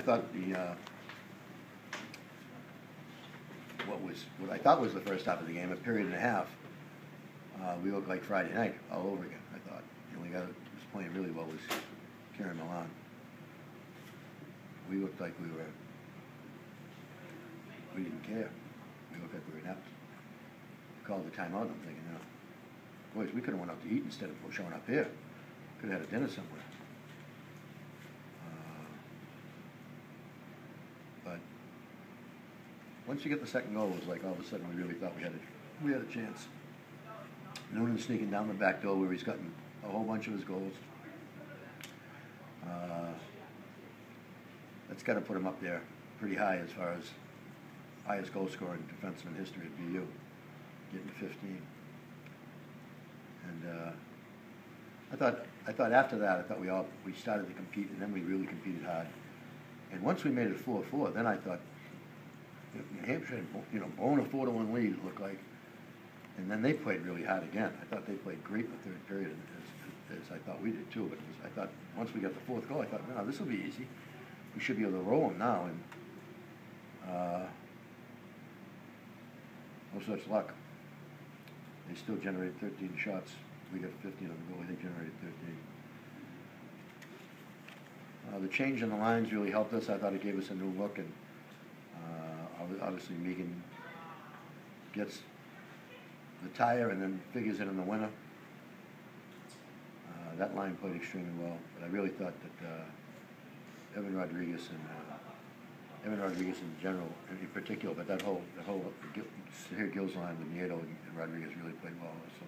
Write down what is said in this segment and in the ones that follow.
I thought what I thought was the first half of the game, a period and a half, we looked like Friday night all over again. I thought the only guy that was playing really well was Kieran Milan. We looked like we didn't care. We looked like we were inept. We called the timeout. I'm thinking, boys, we could have went out to eat instead of showing up here. Could have had a dinner somewhere. But once you get the second goal, it was like all of a sudden we really thought we had a chance. Noonan sneaking down the back door where he's gotten a whole bunch of his goals. That's got to put him up there pretty high as far as highest goal scorer in defenseman history at BU, getting to 15. And I thought after that, I thought we started to compete, and then we really competed hard. And once we made it 4-4, then I thought New Hampshire had blown a 4-1 lead, it looked like. And then they played really hard again. I thought they played great in the third period, as I thought we did too. But I thought once we got the fourth goal, I thought, no, this will be easy. We should be able to roll them now. And no such luck. They still generated 13 shots. We got 15 on the goal. They generated 13. The change in the lines really helped us. I thought it gave us a new look. And obviously Megan gets the tire and then figures it in the winner. That line played extremely well, but I really thought that Evan Rodriguez in general, in particular, but that whole here Gil's line with Nieto and Rodriguez really played well also.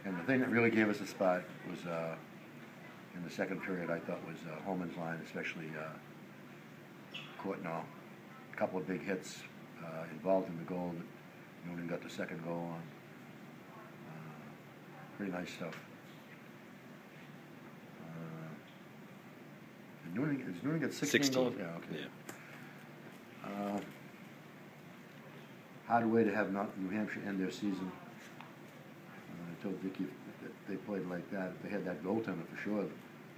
And the thing that really gave us a spot was in the second period, I thought, was Holman's line, especially Courtnall. A couple of big hits involved in the goal that Noonan got the second goal on. Pretty nice stuff. Does Noonan get 16 goals? Yeah, okay. Yeah. Hard way to have New Hampshire end their season. I told Vicky if they played like that, if they had that goaltender for sure, the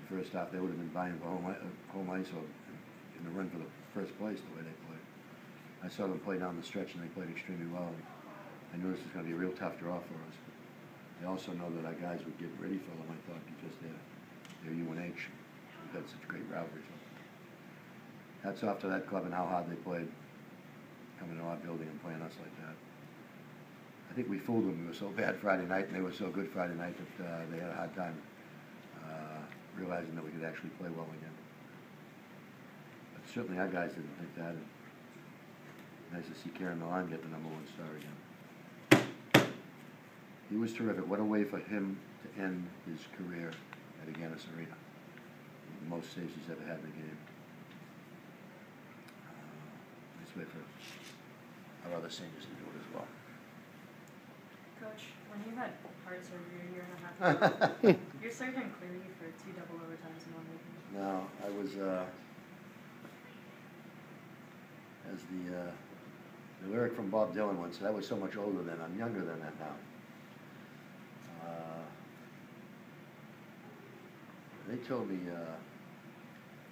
first half, they would have been vying for home ice or in the run for the first place the way they played. I saw them play down the stretch and they played extremely well. I knew this was going to be a real tough draw for us. I also know that our guys would get ready for them, I thought, because they're UNH. We've had such great rivalries. Hats off to that club and how hard they played coming to our building and playing us like that. I think we fooled them. We were so bad Friday night and they were so good Friday night that they had a hard time realizing that we could actually play well again. But certainly our guys didn't think that. And nice to see Kieran Milan get the #1 star again. He was terrific. What a way for him to end his career at Agganis Arena. The most saves he's ever had in a game. Nice way for our other seniors to do it as well. Coach, when you had heart surgery a year and a half ago, you're serving clearly for 2 double overtimes in 1 week. No, I was, as the lyric from Bob Dylan once said, I was so much older then, I'm younger than that now. They told me,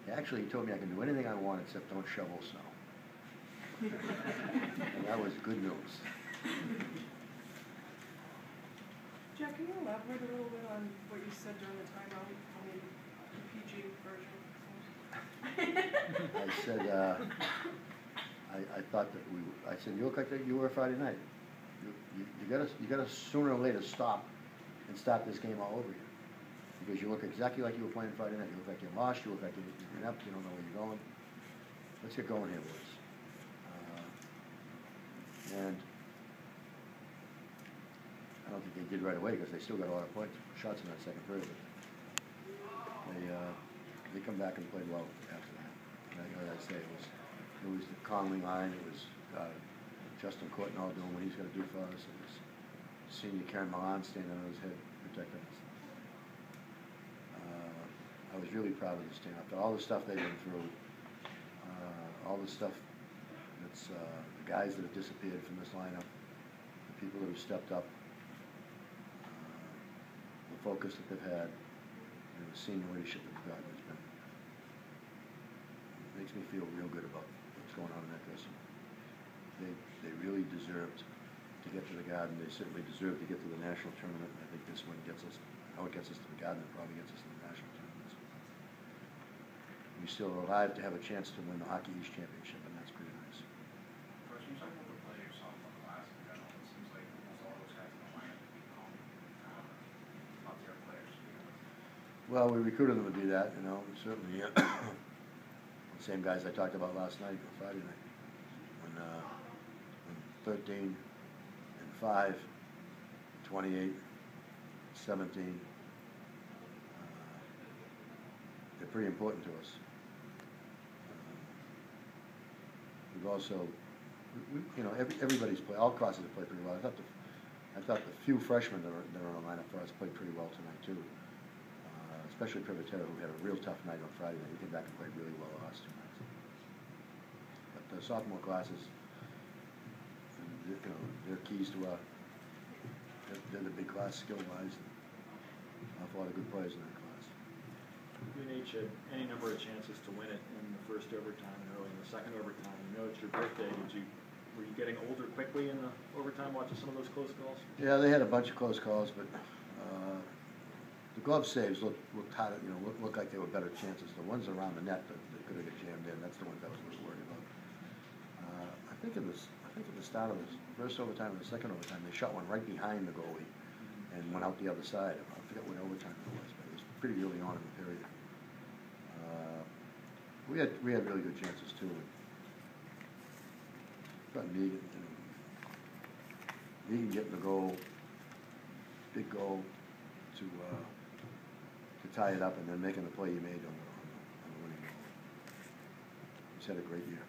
actually he told me I can do anything I want except don't shovel snow. And that was good news. Jack, can you elaborate a little bit on what you said during the timeout? I mean, the PG version. I said, I thought that I said, you look like that you were Friday night. You gotta sooner or later stop and start this game all over again. Because you look exactly like you were playing Friday night. You look like you're lost, you look like you're inept, you don't know where you're going. Let's get going here, boys. And I don't think they did right away because they still got a lot of shots in that second period. They come back and played well after that. And like I say, it was the Conley line. It was Justin Courtnall doing what he's going to do for us. It was senior Kieran Milan standing on his head protecting us. I was really proud of this team after all the stuff they've been through, all the stuff that's the guys that have disappeared from this lineup, the people that have stepped up, the focus that they've had, and the senior leadership that they've gotten. It makes me feel real good about what's going on in that dressing room. They really deserved to get to the Garden. They certainly deserved to get to the national tournament. And I think this one gets us. How it gets us to the Garden, it probably gets us to the national tournament. We still are alive to have a chance to win the Hockey East Championship, and that's pretty nice. Coach, when you talk about the play of sophomore class in general, it seems like almost all those guys in the lineup become top-tier players. Well, we recruited them to be that, you know, certainly. The same guys I talked about last night, or Friday night, when 13 and 5, 28, 17. They're pretty important to us. We've also, you know, everybody's played. All classes have played pretty well. I thought the few freshmen that are on the lineup for us played pretty well tonight too. Especially Privatera, who had a real tough night on Friday night. He came back and played really well the last 2 nights. But the sophomore classes, you know, they're keys to our. They're the big class skill-wise. An awful lot of good players in that class. UNH had any number of chances to win it in the first overtime and early in the second overtime. You know it's your birthday. Were you getting older quickly in the overtime watching some of those close calls? Yeah, they had a bunch of close calls, but the glove saves looked hard, you know, looked like they were better chances. The ones around the net that could have got jammed in, that's the ones I was a little worried about. I think at the start of the first overtime and the second overtime, they shot one right behind the goalie and went out the other side. I forget what overtime it was, but it was pretty early on in the period. We had really good chances too. But Megan getting the goal, big goal to tie it up, and then making the play he made on the winning goal. He's had a great year.